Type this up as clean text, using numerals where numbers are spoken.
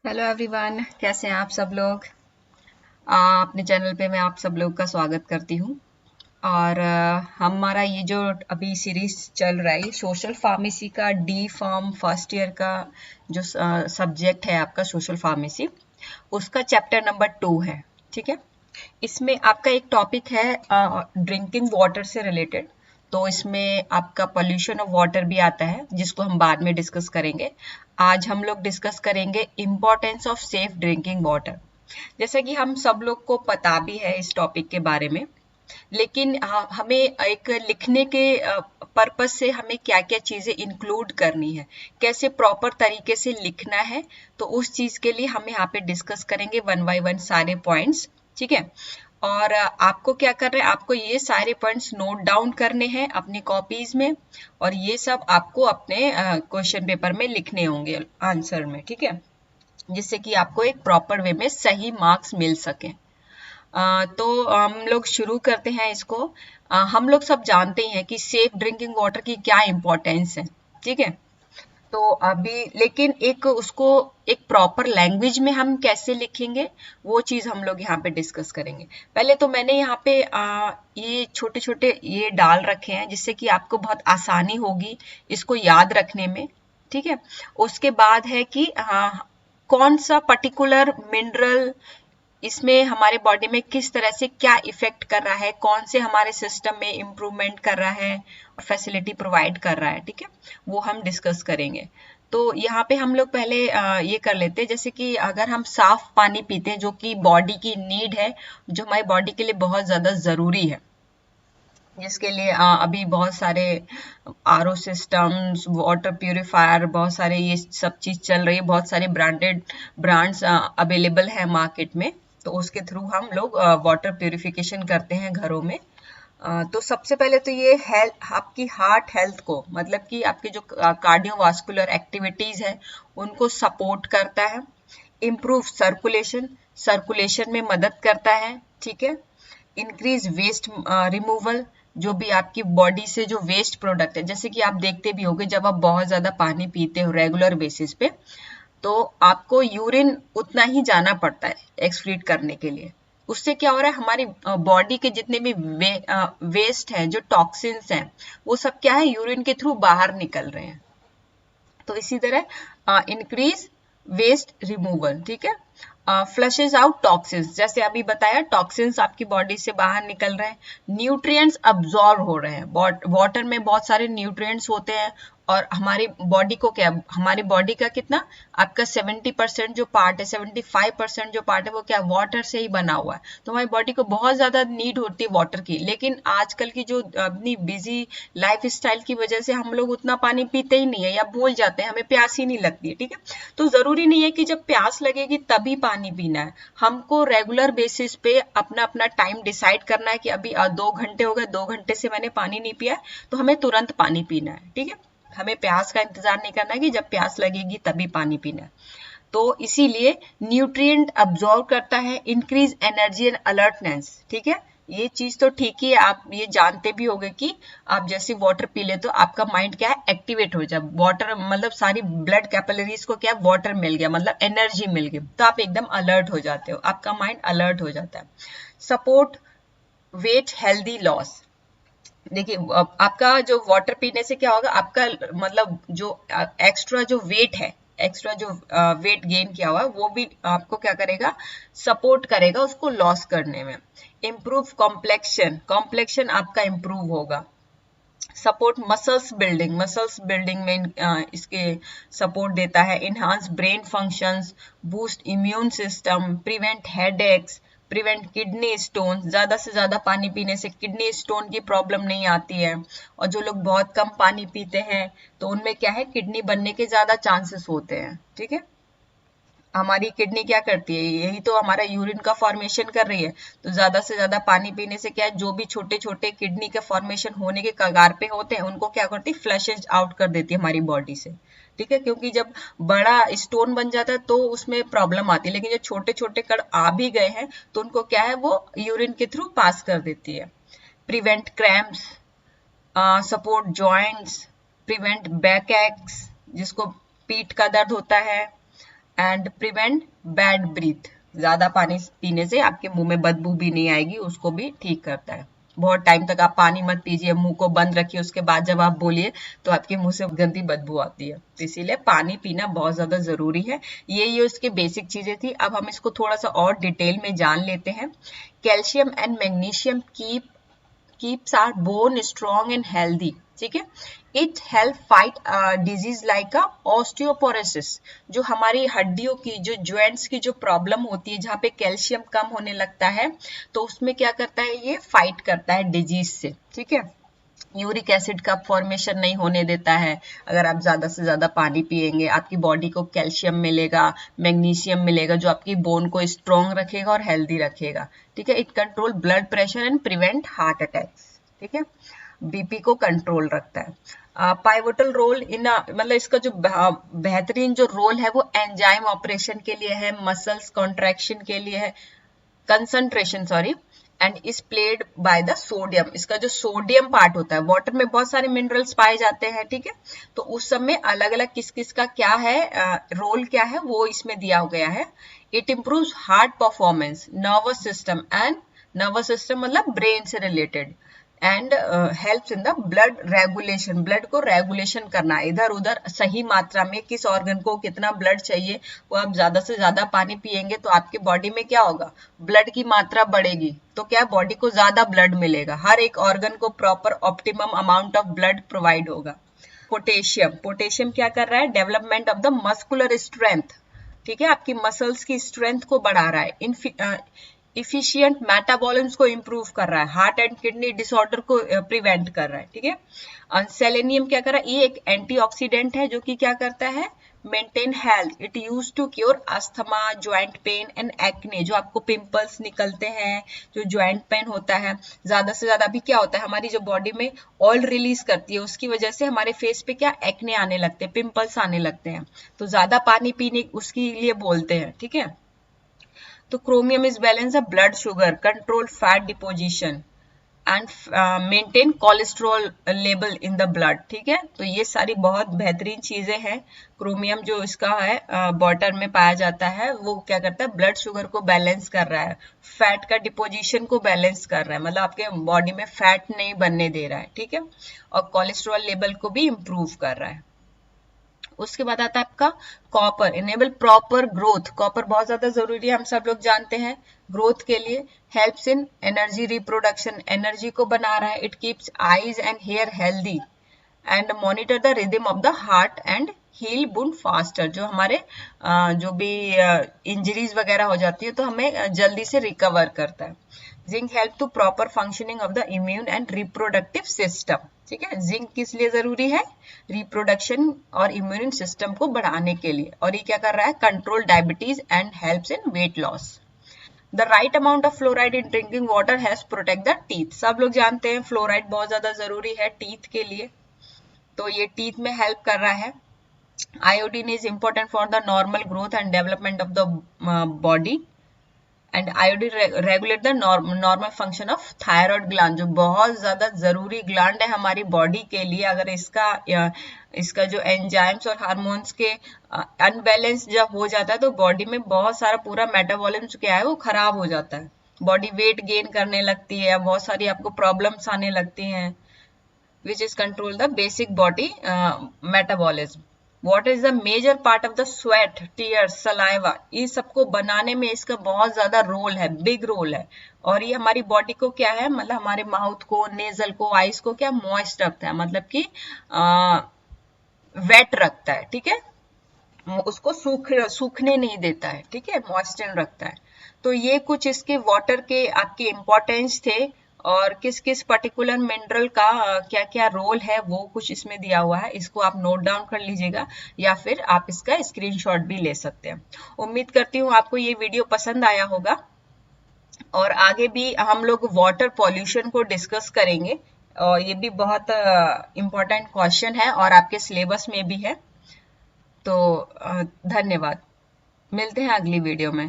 Hello everyone, कैसे हैं आप सब लोग। अपने चैनल पे मैं आप सब लोग का स्वागत करती हूँ। और हमारा ये जो अभी सीरीज चल रहा है सोशल फार्मेसी का डी फार्म फर्स्ट ईयर का जो सब्जेक्ट है आपका सोशल फार्मेसी, उसका चैप्टर नंबर 2 है। ठीक है, इसमें आपका एक टॉपिक है ड्रिंकिंग वाटर से रिलेटेड। तो इसमें आपका पोल्यूशन ऑफ वाटर भी आता है, जिसको हम बाद में डिस्कस करेंगे। आज हम लोग डिस्कस करेंगे importance of safe drinking water. जैसा कि हम सब लोग को पता भी है इस टॉपिक के बारे में, लेकिन हमें एक लिखने के पर्पस से हमें क्या क्या चीज़ें इंक्लूड करनी है, कैसे प्रॉपर तरीके से लिखना है, तो उस चीज़ के लिए हम यहाँ पे डिस्कस करेंगे वन बाय वन सारे पॉइंट्स। ठीक है, और आपको क्या करना है, आपको ये सारे पॉइंट्स नोट डाउन करने हैं अपनी कॉपीज में, और ये सब आपको अपने क्वेश्चन पेपर में लिखने होंगे आंसर में। ठीक है, जिससे कि आपको एक प्रॉपर वे में सही मार्क्स मिल सके। तो हम लोग शुरू करते हैं इसको। हम लोग सब जानते हैं कि सेफ ड्रिंकिंग वाटर की क्या इम्पोर्टेंस है। ठीक है, तो अभी लेकिन एक उसको एक प्रॉपर लैंग्वेज में हम कैसे लिखेंगे, वो चीज हम लोग यहाँ पे डिस्कस करेंगे। पहले तो मैंने यहाँ पे ये छोटे छोटे ये डाल रखे हैं, जिससे कि आपको बहुत आसानी होगी इसको याद रखने में। ठीक है, उसके बाद है कि कौन सा पर्टिकुलर मिनरल इसमें हमारे बॉडी में किस तरह से क्या इफेक्ट कर रहा है, कौन से हमारे सिस्टम में इम्प्रूवमेंट कर रहा है और फैसिलिटी प्रोवाइड कर रहा है। ठीक है, वो हम डिस्कस करेंगे। तो यहाँ पे हम लोग पहले ये कर लेते हैं, जैसे कि अगर हम साफ पानी पीते हैं, जो कि बॉडी की नीड है, जो हमारी बॉडी के लिए बहुत ज्यादा जरूरी है, जिसके लिए अभी बहुत सारे आरओ सिस्टम्स, वाटर प्यूरिफायर, बहुत सारे ये सब चीज चल रही है, बहुत सारे ब्रांड्स अवेलेबल है मार्केट में। तो उसके थ्रू हम लोग वाटर प्यूरिफिकेशन करते हैं घरों में। तो सबसे पहले तो ये हेल्थ, आपकी हार्ट हेल्थ को, मतलब कि आपकी जो कार्डियोवास्कुलर एक्टिविटीज है उनको सपोर्ट करता है। इम्प्रूव सर्कुलेशन, सर्कुलेशन में मदद करता है। ठीक है, इंक्रीज वेस्ट रिमूवल, जो भी आपकी बॉडी से जो वेस्ट प्रोडक्ट है, जैसे कि आप देखते भी होंगे जब आप बहुत ज्यादा पानी पीते हो रेगुलर बेसिस पे, तो आपको यूरिन उतना ही जाना पड़ता है एक्सक्रीट करने के लिए। उससे क्या हो रहा है, हमारी बॉडी के जितने भी वेस्ट है, जो टॉक्सिन्स हैं, वो सब क्या है, यूरिन के थ्रू बाहर निकल रहे हैं। तो इसी तरह इंक्रीज वेस्ट रिमूवल। ठीक है, फ्लशेज आउट टॉक्सिन्स, जैसे अभी बताया टॉक्सिन्स आपकी बॉडी से बाहर निकल रहे हैं। न्यूट्रिएंट्स अब्सॉर्ब हो रहे हैं, वाटर में बहुत सारे न्यूट्रिएंट्स होते हैं, और हमारी बॉडी को क्या, हमारी बॉडी का कितना, आपका 70% जो पार्ट है, 75% जो पार्ट है, वो क्या वाटर से ही बना हुआ है। तो हमारी बॉडी को बहुत ज्यादा नीड होती है वाटर की, लेकिन आजकल की जो अपनी बिजी लाइफ स्टाइल की वजह से हम लोग उतना पानी पीते ही नहीं है, या भूल जाते हैं, हमें प्यास ही नहीं लगती है। ठीक है, तो जरूरी नहीं है कि जब प्यास लगेगी तभी पानी पीना है। हमको रेगुलर बेसिस पे अपना अपना टाइम डिसाइड करना है कि अभी 2 घंटे हो गए, 2 घंटे से मैंने पानी नहीं पिया, तो हमें तुरंत पानी पीना है। ठीक है, हमें प्यास का इंतजार नहीं करना है कि जब प्यास लगेगी तभी पानी पीना है। तो इसीलिए न्यूट्रिएंट अब्सॉर्ब करता है, इंक्रीज एनर्जी एंड अलर्टनेस। ठीक है, ये चीज तो ठीक ही है, आप ये जानते भी होंगे कि आप जैसे वाटर पी ले तो आपका माइंड क्या है, एक्टिवेट हो जाए। वाटर मतलब सारी ब्लड कैपिलरीज को क्या, वाटर मिल गया, मतलब एनर्जी मिल गई, तो आप एकदम अलर्ट हो जाते हो, आपका माइंड अलर्ट हो जाता है। Support weight healthy loss. देखिए आपका जो वाटर पीने से क्या होगा, आपका मतलब जो एक्स्ट्रा जो वेट है, एक्स्ट्रा जो वेट गेन किया हुआ है, वो भी आपको क्या करेगा, सपोर्ट करेगा उसको लॉस करने में। इम्प्रूव कॉम्प्लेक्शन, कॉम्प्लेक्शन आपका इम्प्रूव होगा। Support muscles building, muscles building में इसके सपोर्ट देता है। Enhance brain functions, boost immune system, prevent headaches, prevent kidney stone. ज्यादा से ज्यादा पानी पीने से किडनी स्टोन की प्रॉब्लम नहीं आती है, और जो लोग बहुत कम पानी पीते हैं तो उनमें क्या है, किडनी बनने के ज्यादा चांसेस होते हैं। ठीक है, हमारी किडनी क्या करती है, यही तो हमारा यूरिन का फॉर्मेशन कर रही है। तो ज्यादा से ज्यादा पानी पीने से क्या है, जो भी छोटे छोटे किडनी के फॉर्मेशन होने के कगार पे होते हैं, उनको क्या करती है, फ्लशेज आउट कर देती है हमारी बॉडी से। ठीक है, क्योंकि जब बड़ा स्टोन बन जाता है तो उसमें प्रॉब्लम आती है, लेकिन जो छोटे छोटे कण आ भी गए हैं तो उनको क्या है, वो यूरिन के थ्रू पास कर देती है। Prevent cramps, support joints, prevent back x, जिसको पीठ का दर्द होता है, एंड प्रिवेंट बैड ब्रीथ, ज्यादा पानी पीने से आपके मुंह में बदबू भी नहीं आएगी, उसको भी ठीक करता है। बहुत टाइम तक आप पानी मत पीजिए, मुंह को बंद रखिए, उसके बाद जब आप बोलिए तो आपके मुंह से गंदी बदबू आती है, तो इसीलिए पानी पीना बहुत ज्यादा जरूरी है। ये उसकी बेसिक चीजें थी। अब हम इसको थोड़ा सा और डिटेल में जान लेते हैं। Calcium and magnesium keeps our bone strong and healthy, ठीक है। It help fight disease like osteoporosis, जो हमारी हड्डियों की, जो ज्वाइंट्स की जो प्रॉब्लम होती है, जहाँ पे कैल्शियम कम होने लगता है, तो उसमें क्या करता है, ये फाइट करता है डिजीज से, ठीक है। यूरिक एसिड का फॉर्मेशन नहीं होने देता है। अगर आप ज्यादा से ज्यादा पानी पिएंगे, आपकी बॉडी को कैल्शियम मिलेगा, मैग्नीशियम मिलेगा, जो आपकी बोन को स्ट्रॉन्ग रखेगा और हेल्दी रखेगा, ठीक है। It control blood pressure and prevent heart attacks, ठीक है। बीपी को कंट्रोल रखता है। पाइवोटल रोल इन, मतलब इसका जो बेहतरीन जो रोल है वो एंजाइम ऑपरेशन के लिए है, मसल्स कॉन्ट्रैक्शन के लिए है, concentration sorry, and is played by the sodium. इसका जो सोडियम पार्ट होता है, वाटर में बहुत सारे मिनरल्स पाए जाते हैं, ठीक है। तो उस सब में अलग अलग किस किस का क्या है, रोल क्या है, वो इसमें दिया गया है। It improves heart performance, nervous system and nervous system मतलब ब्रेन से related, and helps in the blood regulation, blood को रेगुलेशन करना, इधर उधर सही मात्रा में, किस ऑर्गन को कितना ब्लड चाहिए, वो आप ज्यादा से ज्यादा पानी पिएंगे तो आपके बॉडी में क्या होगा, ब्लड की मात्रा बढ़ेगी, तो क्या बॉडी को ज्यादा ब्लड मिलेगा, हर एक ऑर्गन को proper optimum amount of blood provide होगा। पोटेशियम क्या कर रहा है, development of the muscular strength, ठीक है, आपकी मसल्स की स्ट्रेंथ को बढ़ा रहा है। इफिशियंट मेटाबॉलिज्म को इंप्रूव कर रहा है, हार्ट एंड किडनी डिसऑर्डर को प्रिवेंट कर रहा है, ठीक है। सेलेनियम क्या कर रहा है, ये एक एंटीऑक्सीडेंट है जो कि क्या करता है, maintain health. It use to cure asthma, joint pain and acne, जो आपको पिंपल्स निकलते हैं, जो ज्वाइंट पेन होता है, ज्यादा से ज्यादा अभी क्या होता है, हमारी जो बॉडी में ऑयल रिलीज करती है, उसकी वजह से हमारे फेस पे क्या एक्ने आने लगते हैं, पिंपल्स आने लगते हैं, तो ज्यादा पानी पीने उसके लिए बोलते हैं, ठीक है। तो chromium is balance the blood sugar, control fat deposition and maintain cholesterol level in the blood, ठीक है। तो ये सारी बहुत बेहतरीन चीजें हैं। क्रोमियम जो इसका है वाटर में पाया जाता है, वो क्या करता है, ब्लड शुगर को बैलेंस कर रहा है, फैट का डिपोजिशन को बैलेंस कर रहा है, मतलब आपके बॉडी में फैट नहीं बनने दे रहा है, ठीक है, और कोलेस्ट्रॉल लेवल को भी इम्प्रूव कर रहा है। उसके बाद आता है आपका copper, enable proper growth, copper बहुत ज्यादा जरूरी है, हम सब लोग जानते हैं ग्रोथ के लिए। Helps in energy reproduction, energy को बना रहा है। It keeps eyes and hair healthy and monitor the rhythm of the heart and heal wound faster, जो हमारे जो भी इंजरीज वगैरह हो जाती है तो हमें जल्दी से रिकवर करता है। Zinc help to proper functioning of the immune and reproductive system, ठीक है। जिंक किस लिए जरूरी है, रिप्रोडक्शन और इम्यून सिस्टम को बढ़ाने के लिए। और ये क्या कर रहा है, control diabetes and helps in weight loss. The right amount of fluoride in drinking water helps protect the teeth, सब लोग जानते हैं फ्लोराइड बहुत ज्यादा जरूरी है टीथ के लिए, तो ये टीथ में हेल्प कर रहा है। Iodine is important for the normal growth and development of the body, and iodine regulate the normal function of thyroid gland, जो बहुत ज्यादा जरूरी ग्लैंड है हमारी बॉडी के लिए। अगर इसका जो एंजाइम्स और हार्मोन्स के अनबैलेंस जब हो जाता है तो बॉडी में बहुत सारा पूरा मेटाबॉलिज्म क्या है वो खराब हो जाता है, बॉडी वेट गेन करने लगती है, बहुत सारी आपको प्रॉब्लम्स आने लगती हैं, which is control the basic body metabolism. What is the major part of the sweat, tears, saliva? ये सबको बनाने में इसका बहुत ज्यादा रोल है, बिग रोल है। और ये हमारी बॉडी को क्या है, मतलब हमारे माउथ को, नेजल को, आईज को क्या मॉइस्ट रखता है, मतलब कि वेट रखता है, ठीक है, उसको सूखने नहीं देता है, ठीक है, मॉइस्चर रखता है। तो ये कुछ इसके वाटर के आपके इम्पोर्टेंस थे, और किस किस पर्टिकुलर मिनरल का क्या क्या रोल है वो कुछ इसमें दिया हुआ है, इसको आप नोट डाउन कर लीजिएगा या फिर आप इसका स्क्रीनशॉट भी ले सकते हैं। उम्मीद करती हूँ आपको ये वीडियो पसंद आया होगा, और आगे भी हम लोग वाटर पॉल्यूशन को डिस्कस करेंगे, और ये भी बहुत इम्पोर्टेंट क्वेश्चन है और आपके सिलेबस में भी है। तो धन्यवाद, मिलते हैं अगली वीडियो में।